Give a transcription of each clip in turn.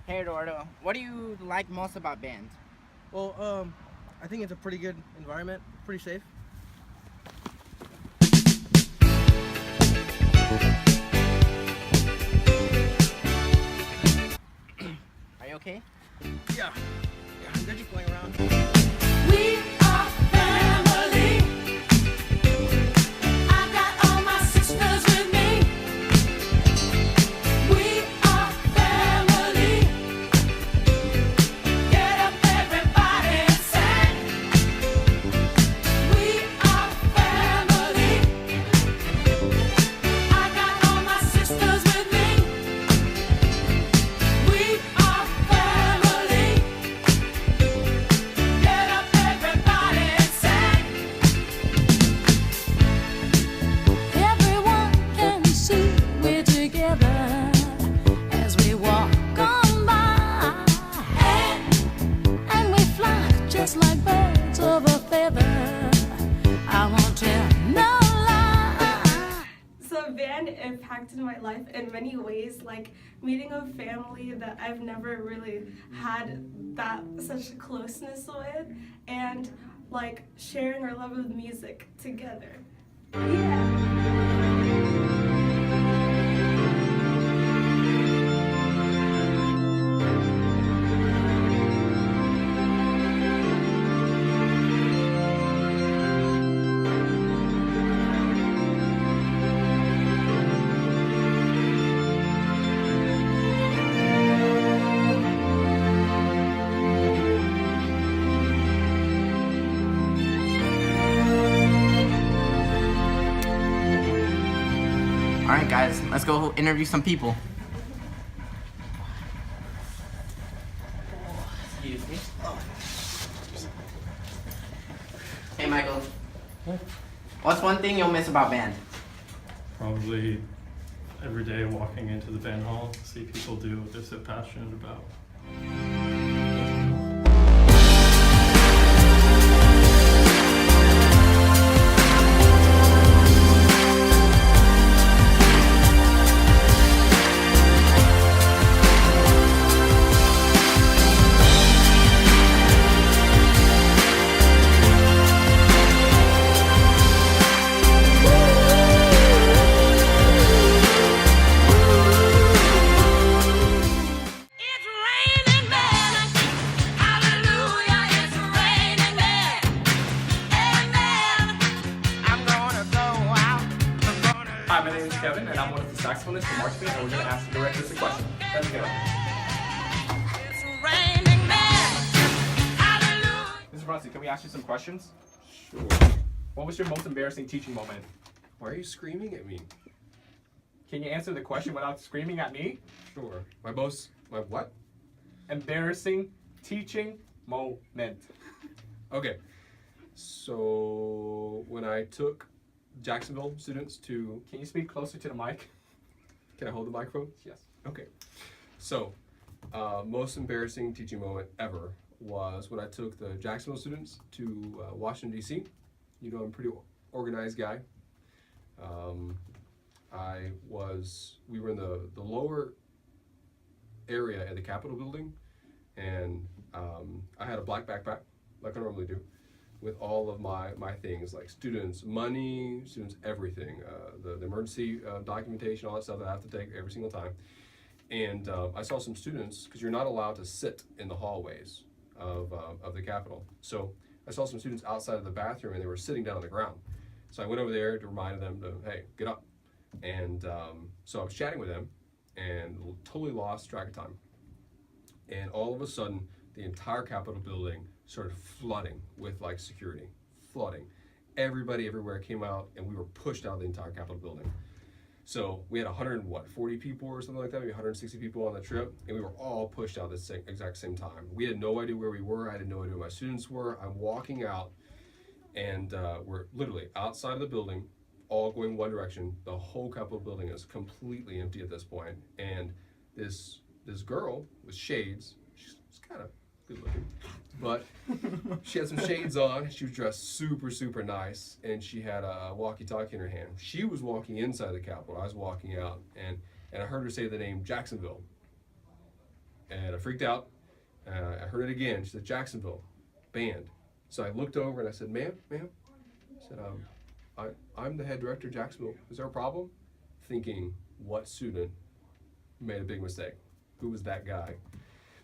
Hey Eduardo, what do you like most about band? Well, I think it's a pretty good environment, pretty safe. Are you okay? Yeah, they're just going around. We are family. I got all my sisters with me. We are family. Get up, everybody, and sing. We are family. I got all my sisters with me. We are family. Get up, everybody, and sing. Everyone can see we're together as we walk on by, and we fly just like birds of a feather. I won't tell no lie. So band impacted my life in many ways, like meeting a family that I've never really had that such closeness with, and like sharing our love of music together. Yeah. Alright guys, let's go interview some people. Excuse me. Hey Michael. What's one thing you'll miss about band? Probably every day walking into the band hall, see people do what they're so passionate about. It's raining men. Hallelujah, it's raining men. Amen. I'm gonna go out. Hi, my name is Kevin, and I'm one of the saxophonists from March Band, and we're going to ask the directors a question. Let's go. It's raining men. Hallelujah. Mr. Bronson, can we ask you some questions? Sure. What was your most embarrassing teaching moment? Why are you screaming at me? Can you answer the question without screaming at me? Sure. My what? Embarrassing teaching moment. Okay. So when I took Jacksonville students to, Can you speak closer to the mic? can I hold the microphone? Yes. Okay. So, most embarrassing teaching moment ever was when I took the Jacksonville students to Washington, D.C. You know, I'm a pretty organized guy. We were in the lower area at the Capitol building, and I had a black backpack, like I normally do, with all of my things, like students' money, students' everything, the emergency documentation, all that stuff that I have to take every single time. And I saw some students, because you're not allowed to sit in the hallways of the Capitol. So I saw some students outside of the bathroom, and they were sitting down on the ground. So I went over there to remind them to, hey, get up. And so I was chatting with them and totally lost track of time. And all of a sudden, the entire Capitol building started flooding with like security, flooding. Everybody everywhere came out, and we were pushed out of the entire Capitol building. So we had 140 people or something like that, maybe 160 people on the trip, and we were all pushed out at the exact same time. We had no idea where we were. I had no idea where my students were. I'm walking out, and we're literally outside of the building, all going one direction. The whole Capitol building is completely empty at this point, and this girl with shades, she's kind of good looking, but she had some shades on. She was dressed super, super nice, and she had a walkie-talkie in her hand. She was walking inside the Capitol. I was walking out, and I heard her say the name Jacksonville. And I freaked out. I heard it again. She said, Jacksonville, band. So I looked over and I said, ma'am. I said, I'm the head director of Jacksonville. Is there a problem? Thinking, what student made a big mistake? Who was that guy?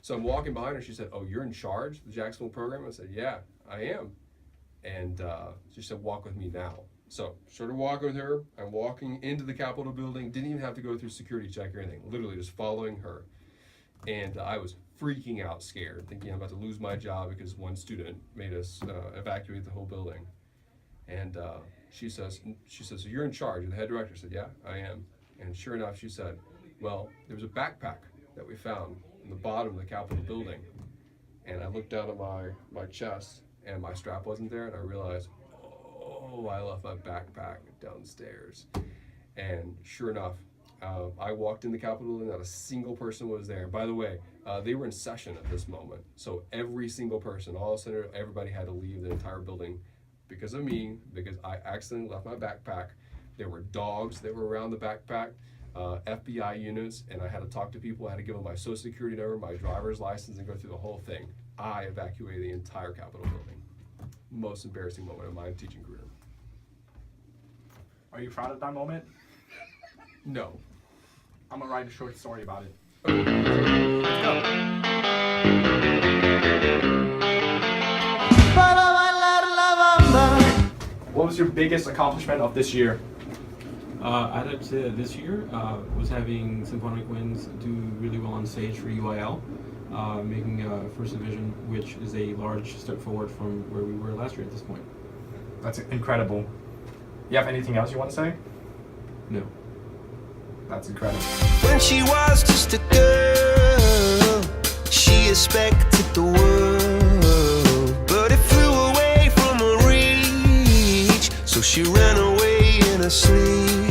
So I'm walking behind her. She said, oh, you're in charge of the Jacksonville program? I said, yeah, I am. And she said, walk with me now. So started walking with her. I'm walking into the Capitol building. Didn't even have to go through security check or anything. Literally just following her. And I was freaking out, scared, thinking I'm about to lose my job because one student made us evacuate the whole building. And she says, so you're in charge, you're the head director. I said, yeah, I am. And sure enough, she said, well, there was a backpack that we found in the bottom of the Capitol building. And I looked down at my chest and my strap wasn't there, and I realized, oh, I left my backpack downstairs. And sure enough, I walked in the Capitol building, not a single person was there. By the way, they were in session at this moment. So every single person, all of a sudden, everybody had to leave the entire building because of me, because I accidentally left my backpack. There were dogs that were around the backpack, FBI units, and I had to talk to people. I had to give them my social security number, my driver's license, and go through the whole thing. I evacuated the entire Capitol building. Most embarrassing moment of my teaching career. Are you proud of that moment? No. I'm gonna write a short story about it. Let's go. What was your biggest accomplishment of this year? I'd say this year was having Symphonic Winds do really well on stage for UIL, making first division, which is a large step forward from where we were last year at this point. That's incredible. You have anything else you want to say? No. That's incredible. When she was just a girl, she expected the world, but it flew away from her reach, so she ran away in her sleep.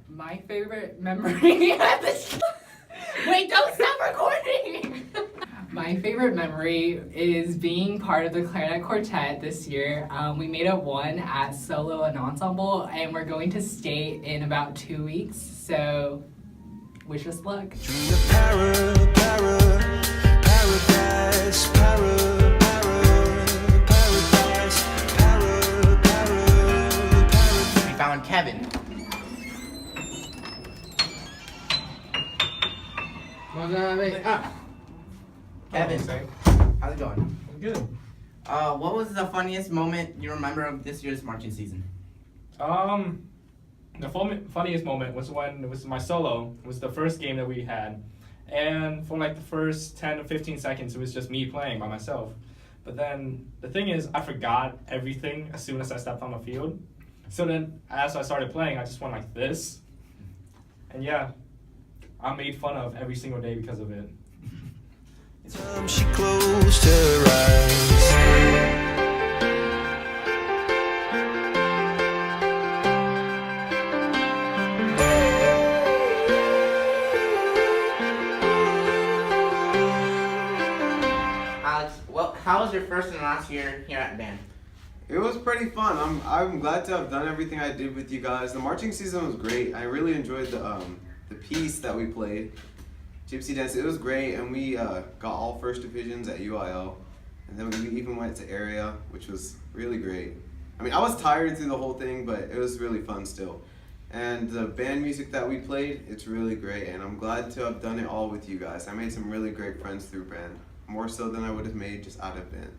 My favorite memory Wait, don't stop recording! My favorite memory is being part of the clarinet quartet this year. We made it one at solo and ensemble, and we're going to state in about 2 weeks, so wish us luck. We found Kevin. Kevin, how's it going? Good. What was the funniest moment you remember of this year's marching season? The funniest moment was when it was my solo. It was the first game that we had. And for like the first 10 to 15 seconds, it was just me playing by myself. But then the thing is, I forgot everything as soon as I stepped on the field. So then as I started playing, I just went like this. And yeah, I'm made fun of every single day because of it. She closed her eyes. Alex, well, how was your first and last year here at band? It was pretty fun. I'm glad to have done everything I did with you guys. The marching season was great. I really enjoyed the piece that we played, Gypsy Dance. It was great, and we got all first divisions at UIL, and then we even went to area, which was really great. I mean, I was tired through the whole thing, but it was really fun still. And the band music that we played, it's really great, and I'm glad to have done it all with you guys. I made some really great friends through band, more so than I would have made just out of band.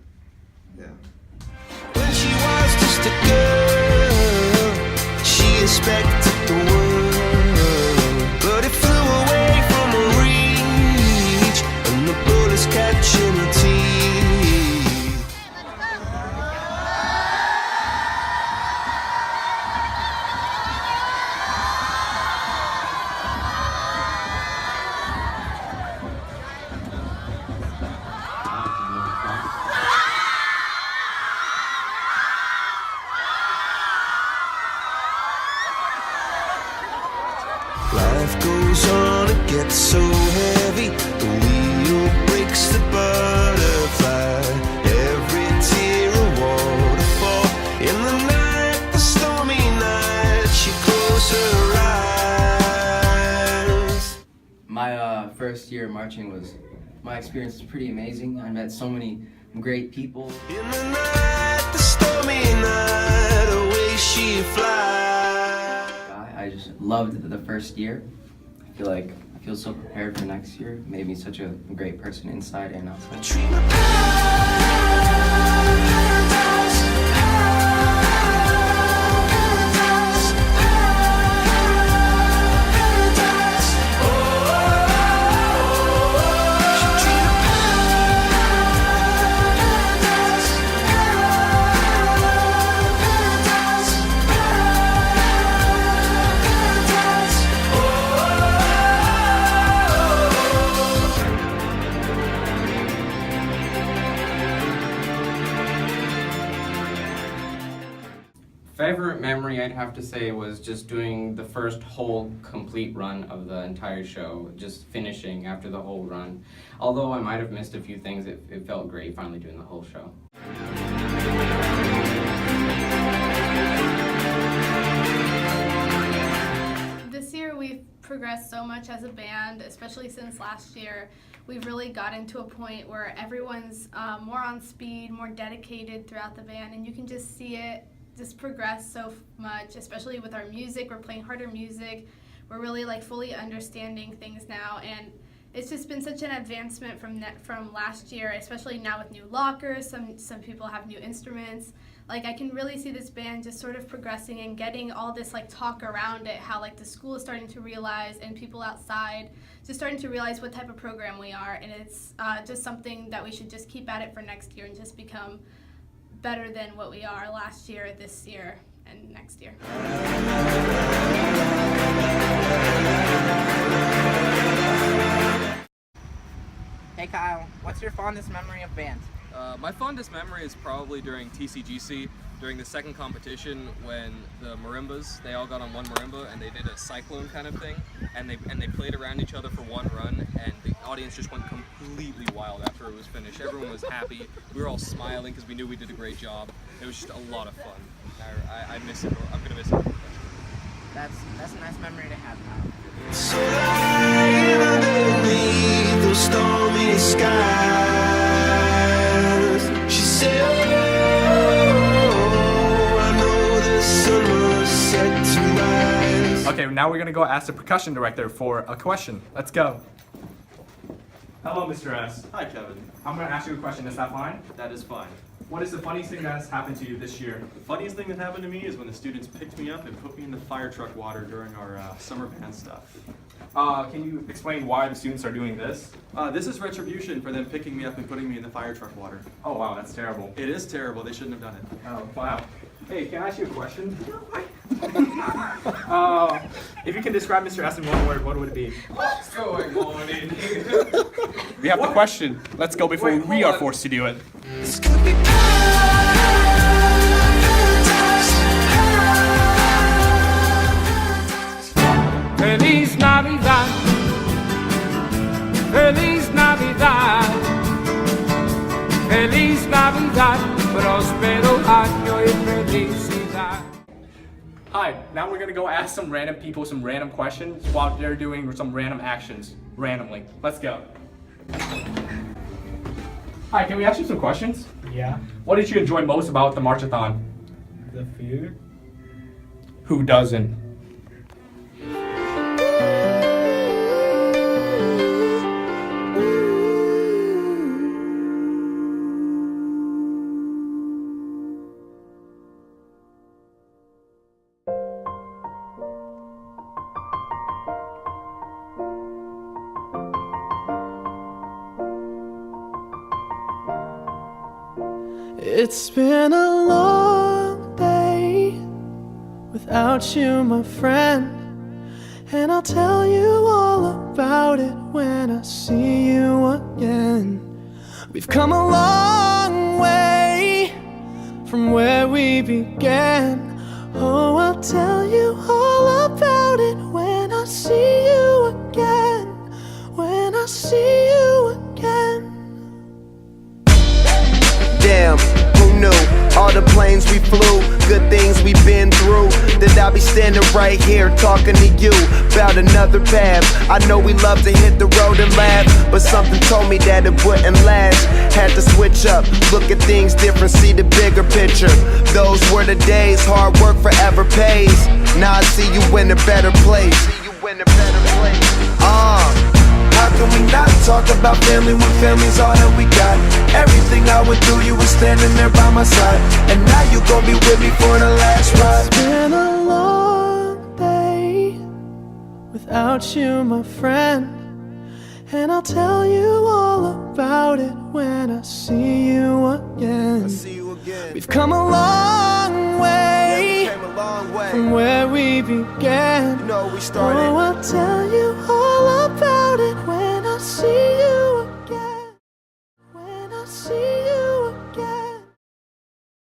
Yeah. When she was just a girl, she expected the world, but it flew away from her reach, and the bullets catching her teeth. Life goes on, it gets so heavy. The wheel breaks the butterfly. Every tear a waterfall. In the night, the stormy night, she closed her eyes. My first year marching my experience was pretty amazing. I met so many great people. In the night, the stormy night, away she flies. I just loved the first year. I feel so prepared for next year. It made me such a great person inside and outside. Favorite memory I'd have to say was just doing the first whole complete run of the entire show, just finishing after the whole run. Although I might have missed a few things, it felt great finally doing the whole show. This year we've progressed so much as a band, especially since last year. We've really gotten to a point where everyone's more on speed, more dedicated throughout the band, and you can just see it just progress so much, especially with our music. We're playing harder music. We're really fully understanding things now, and it's just been such an advancement from last year, especially now with new lockers. Some people have new instruments. I can really see this band just sort of progressing and getting all this talk around it, how the school is starting to realize and people outside just starting to realize what type of program we are, and it's just something that we should just keep at it for next year and just become better than what we are last year, this year, and next year. Hey Kyle, what's your fondest memory of band? My fondest memory is probably during TCGC, during the second competition when the marimbas, they all got on one marimba and they did a cyclone kind of thing, and they played around each other for one run, and the audience just went completely wild after it was finished. Everyone was happy. We were all smiling because we knew we did a great job. It was just a lot of fun. I miss it. I'm gonna miss it. That's a nice memory to have, Kyle. So lying underneath those stormy skies, she said, oh, I know the sun was set to rise. Okay, now we're gonna go ask the percussion director for a question. Let's go. Hello, Mr. S. Hi, Kevin. I'm gonna ask you a question. Is that fine? That is fine. What is the funniest thing that has happened to you this year? The funniest thing that happened to me is when the students picked me up and put me in the fire truck water during our summer band stuff. Can you explain why the students are doing this? This is retribution for them picking me up and putting me in the fire truck water. Oh wow, that's terrible. It is terrible. They shouldn't have done it. Oh wow. Hey, can I ask you a question? If you can describe Mr. S in one word, what would it be? What's going on in here? We have the question. Let's go before we are forced to do it. This could be Feliz Navidad, Feliz Navidad, Feliz Navidad, próspero año y felicidad. Hi, now we're gonna go ask some random people some random questions while they're doing some random actions randomly. Let's go. Hi, can we ask you some questions? Yeah. What did you enjoy most about the marchathon? The food. Who doesn't? It's been a long day without you, my friend, and I'll tell you all about it when I see you again. We've come a long way from where we began. Oh, I'll tell you all about it when I see you again. When I see you again. Damn, who knew? All the planes we flew, good things we've been through, that I'll be standing right here talking to you about another path. I know we love to hit the road and laugh, but something told me that it wouldn't last. Had to switch up, look at things different, see the bigger picture. Those were the days, hard work forever pays. Now I see you in a better place. How can we not talk about family when family's all that we got? Everything I went through, you were standing there by my side, and now you gon' be with me for the last ride. It's been a long day without you, my friend, and I'll tell you all about it when I see you again. We've come a long way, from where we began. You know, we started. Oh, I'll tell you all